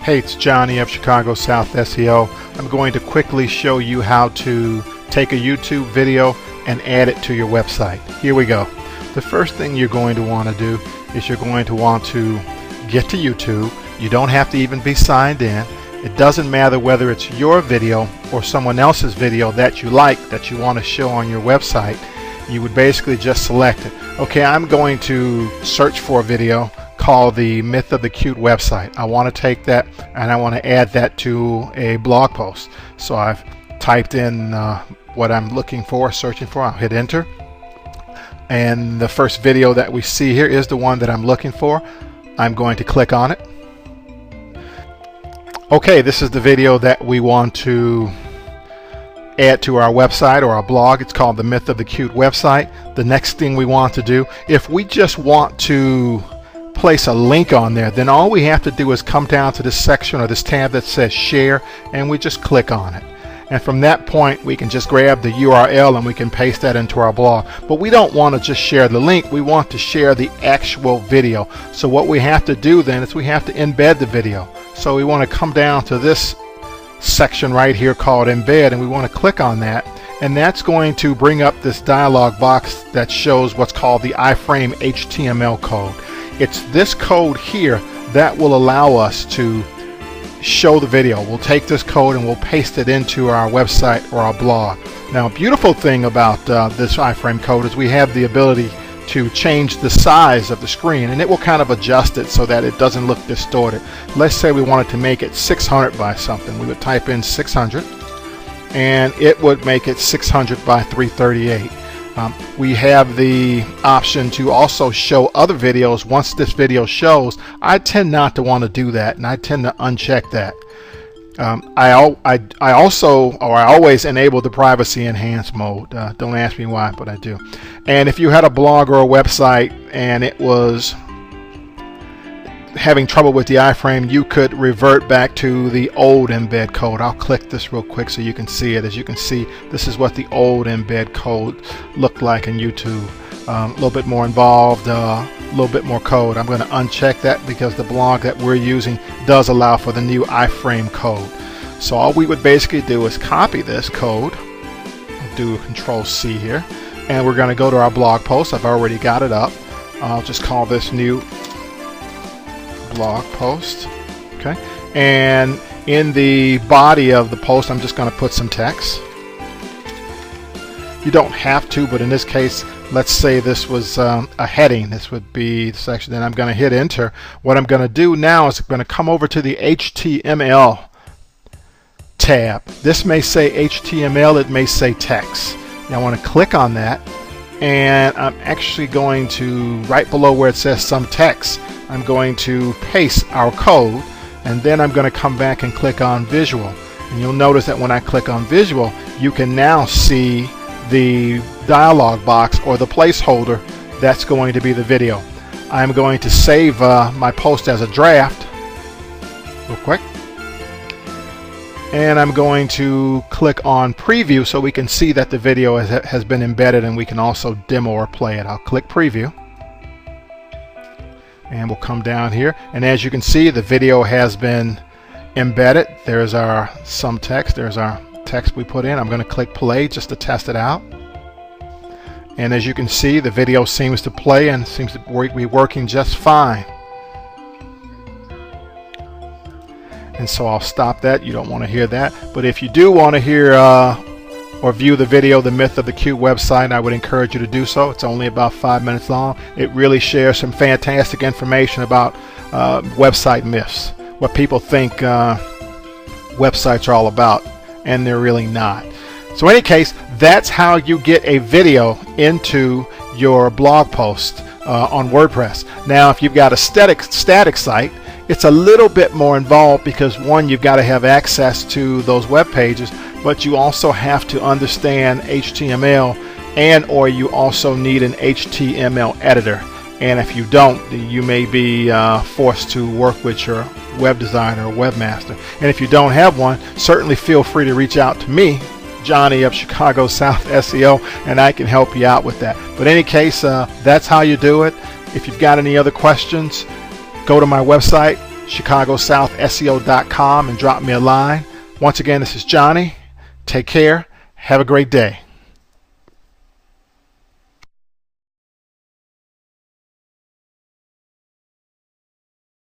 Hey, it's Johnny of Chicago South SEO. I'm going to quickly show you how to take a YouTube video and add it to your website. Here we go. The first thing you're going to want to do is you're going to want to get to YouTube. You don't have to even be signed in. It doesn't matter whether it's your video or someone else's video that you like, that you want to show on your website. You would basically just select it. Okay, I'm going to search for a video called the Myth of the Cute website. I want to take that and I want to add that to a blog post. So I've typed in what I'm looking for, searching for. I'll hit enter. And the first video that we see here is the one that I'm looking for. I'm going to click on it. Okay, this is the video that we want to add to our website or our blog. It's called the Myth of the Cute website. The next thing we want to do, if we just want to place a link on there, then all we have to do is come down to this section or this tab that says share, and we just click on it. And from that point we can just grab the URL and we can paste that into our blog. But we don't want to just share the link, we want to share the actual video. So what we have to do then is we have to embed the video. So we want to come down to this section right here called embed, and we want to click on that, and that's going to bring up this dialog box that shows what's called the iframe HTML code. It's this code here that will allow us to show the video. We'll take this code and we'll paste it into our website or our blog. Now, a beautiful thing about this iframe code is we have the ability to change the size of the screen, and it will kind of adjust it so that it doesn't look distorted. Let's say we wanted to make it 600 by something. We would type in 600 and it would make it 600 by 338. We have the option to also show other videos once this video shows. I tend not to want to do that, and I tend to uncheck that. I always enable the privacy enhanced mode. Don't ask me why, but I do. And if you had a blog or a website and it was having trouble with the iframe, you could revert back to the old embed code. I'll click this real quick so you can see it. As you can see, this is what the old embed code looked like in YouTube. A little bit more involved, a little bit more code. I'm going to uncheck that because the blog that we're using does allow for the new iframe code. So all we would basically do is copy this code. I'll do Control C here, and we're going to go to our blog post. I've already got it up. I'll just call this new blog post. Okay, and in the body of the post I'm just going to put some text. You don't have to, but in this case, let's say this was a heading. This would be the section. Then I'm going to hit enter. What I'm going to do now is I'm going to come over to the HTML tab. This may say HTML, it may say text. Now I want to click on that, and I'm actually going to, right below where it says some text, I'm going to paste our code, and then I'm going to come back and click on visual. And you'll notice that when I click on visual, you can now see the dialog box or the placeholder that's going to be the video. I'm going to save my post as a draft real quick, and I'm going to click on preview so we can see that the video has been embedded, and we can also demo or play it. I'll click preview, and we'll come down here, and as you can see, the video has been embedded. There's our some text. There's our text we put in. I'm going to click play just to test it out, and as you can see, the video seems to play and seems to be working just fine. And so I'll stop that. You don't want to hear that, but if you do want to hear or view the video, The Myth of the Cute website, I would encourage you to do so. It's only about 5 minutes long. It really shares some fantastic information about website myths, what people think websites are all about, and they're really not. So in any case, that's how you get a video into your blog post on WordPress. Now, if you've got a static site, it's a little bit more involved because, one, you've got to have access to those web pages, but you also have to understand HTML, and or you also need an HTML editor. And if you don't, you may be forced to work with your web designer or webmaster. And if you don't have one, certainly feel free to reach out to me, Johnny of Chicago South SEO, and I can help you out with that. But in any case, that's how you do it. If you've got any other questions, go to my website, chicagosouthseo.com and drop me a line. Once again, this is Johnny. Take care. Have a great day.